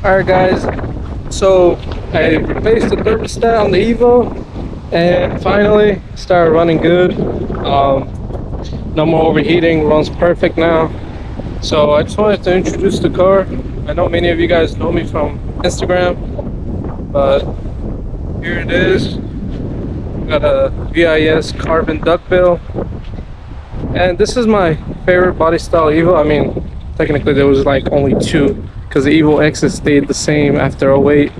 Alright guys, so I replaced the thermostat on the Evo and finally started running good. No more overheating, runs perfect now. So I just wanted to introduce the car. I know many of you guys know me from Instagram, but here it is. Got a VIS carbon duckbill, and this is my favorite body style Evo. I mean, technically there was like only two because the Evo X stayed the same after '08.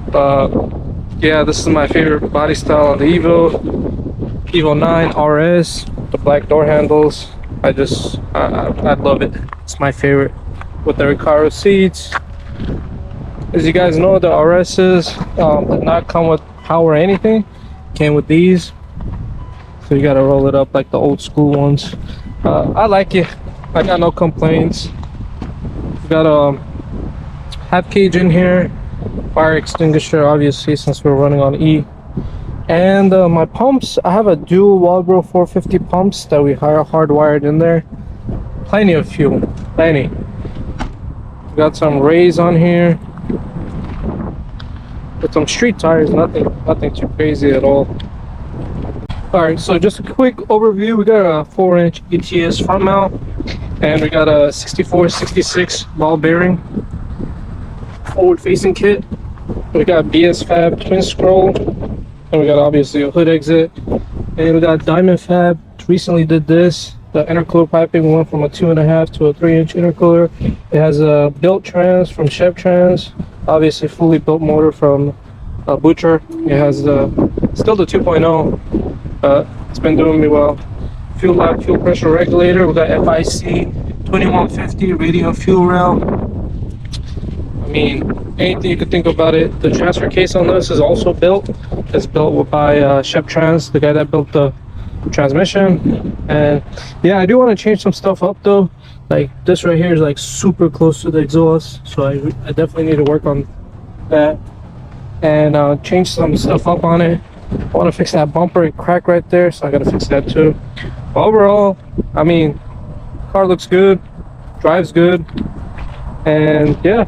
But yeah, this is my favorite body style on the Evo 9 RS, the black door handles. I love it. It's my favorite with the Recaro seats. As you guys know, the RSs did not come with power or anything. Came with these, so you gotta roll it up like the old school ones. I like it. I got no complaints. We got a half cage in here, fire extinguisher obviously since we're running on E, and my pumps, I have a dual Walbro 450 pumps that we hardwired in there. Plenty of fuel, plenty. We got some Rays on here with some street tires, nothing too crazy at all. All right, so just a quick overview. We got a 4-inch ETS front mount, and we got a 64-66 ball bearing forward facing kit. We got BS Fab twin scroll, and we got obviously a hood exit, and we got Diamond Fab recently did this. The intercooler piping went from a 2.5 to a 3-inch intercooler. It has a built trans from Chev Trans, obviously fully built motor from Butcher. It has still the 2.0, but it's been doing me well. Fuel lab, fuel pressure regulator. We got FIC 2150 radial fuel rail. I mean, anything you could think about it. The transfer case on this is also built. It's built by Chev Trans, the guy that built the transmission. And yeah, I do want to change some stuff up though. Like this right here is like super close to the exhaust, so I definitely need to work on that and change some stuff up on it. I want to fix that bumper, it cracked right there, so I gotta fix that too. But overall, I mean, car looks good, drives good, and yeah.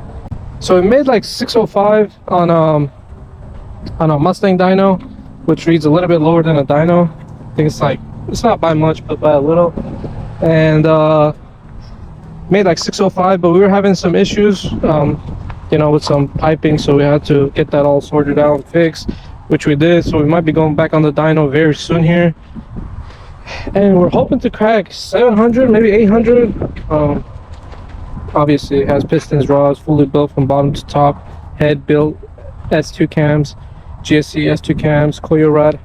So it made like 605 on a Mustang dyno, which reads a little bit lower than a dyno. I think it's not by much, but by a little. And made like 605, but we were having some issues, you know, with some piping, so we had to get that all sorted out and fixed, which we did. So we might be going back on the dyno very soon here, and we're hoping to crack 700, maybe 800. Obviously it has pistons, rods, fully built from bottom to top, head built, S2 cams, GSC S2 cams, Koyo rod,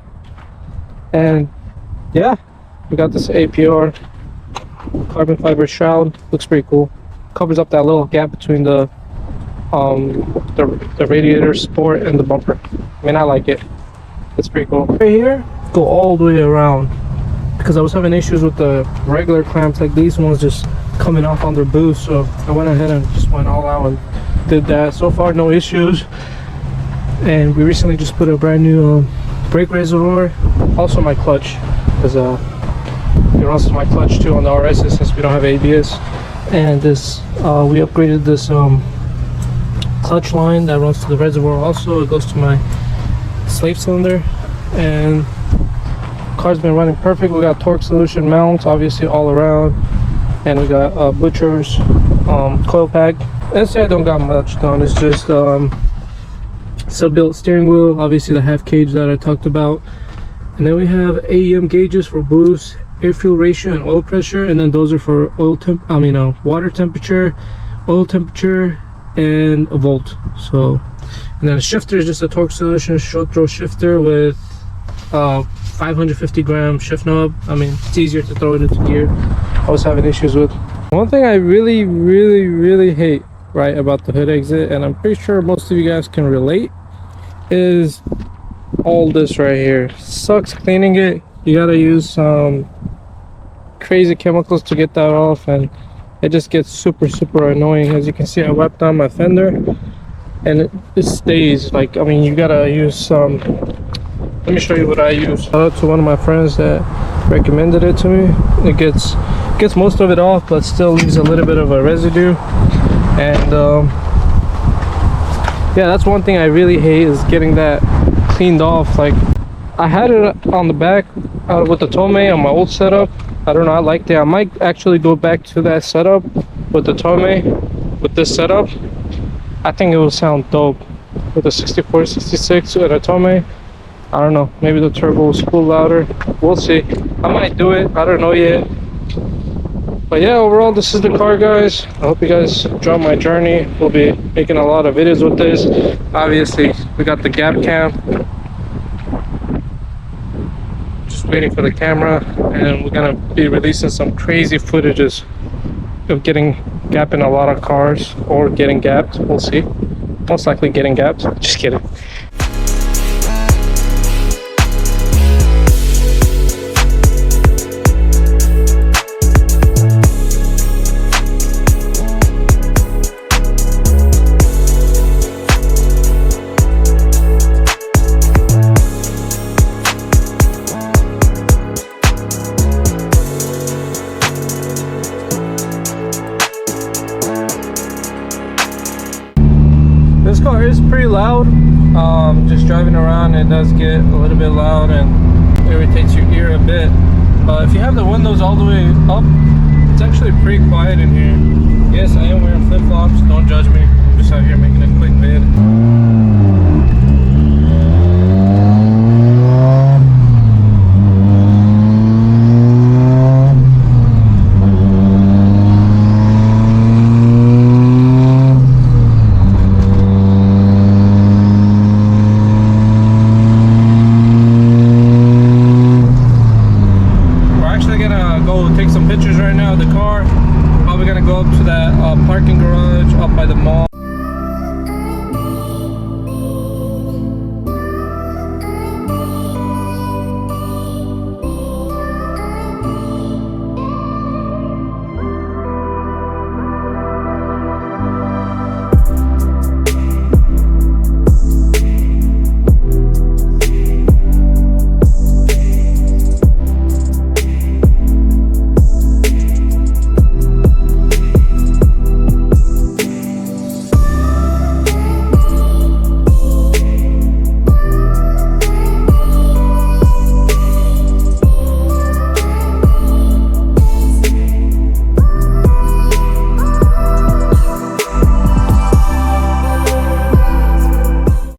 and yeah, we got this APR carbon fiber shroud. Looks pretty cool. Covers up that little gap between the radiator support and the bumper. I mean, I like it. It's pretty cool. Right here, go all the way around, because I was having issues with the regular clamps, like these ones just coming off on their boost. So I went ahead and just went all out and did that. So far, no issues. And we recently just put a brand new brake reservoir. Also my clutch, because it runs my clutch too on the RS since we don't have ABS. And this we upgraded this clutch line that runs to the reservoir. Also, it goes to my slave cylinder, and car's been running perfect. We got torque solution mounts obviously all around, and we got Butcher's coil pack. Inside don't got much done. It's just sub-built steering wheel, obviously the half cage that I talked about, and then we have AEM gauges for boost, air fuel ratio, and oil pressure. And then those are for water temperature, oil temperature, and a volt. So, and then the shifter is just a torque solution short throw shifter with 550 gram shift knob. I mean, it's easier to throw it into gear. I was having issues with. One thing I really hate, right, about the hood exit, and I'm pretty sure most of you guys can relate, is all this right here. Sucks cleaning it. You gotta use some crazy chemicals to get that off, and it just gets super annoying. As you can see, I wiped down my fender and it stays. Like, I mean, you gotta use some. Let me show you what I use. Shout out to one of my friends that recommended it to me. It gets most of it off, but still leaves a little bit of a residue. And Yeah, that's one thing I really hate is getting that cleaned off. Like, I had it on the back with the Tomei on my old setup. I don't know, I liked it. I might actually go back to that setup with the Tomei, with this setup. I think it will sound dope with the 64, 66 and a Tomei. I don't know, maybe the turbo will spool louder. We'll see. I might do it, I don't know yet. But yeah, overall, this is the car, guys. I hope you guys enjoyed my journey. We'll be making a lot of videos with this. Obviously, we got the gap cam. Just waiting for the camera, and we're gonna be releasing some crazy footages of getting gap in a lot of cars or getting gapped. We'll see. Most likely getting gapped. Just kidding. This car is pretty loud. Just driving around, it does get a little bit loud and irritates your ear a bit. If you have the windows all the way up, it's actually pretty quiet in here. Yes, I am wearing flip-flops. Don't judge me. I'm just out here making a quick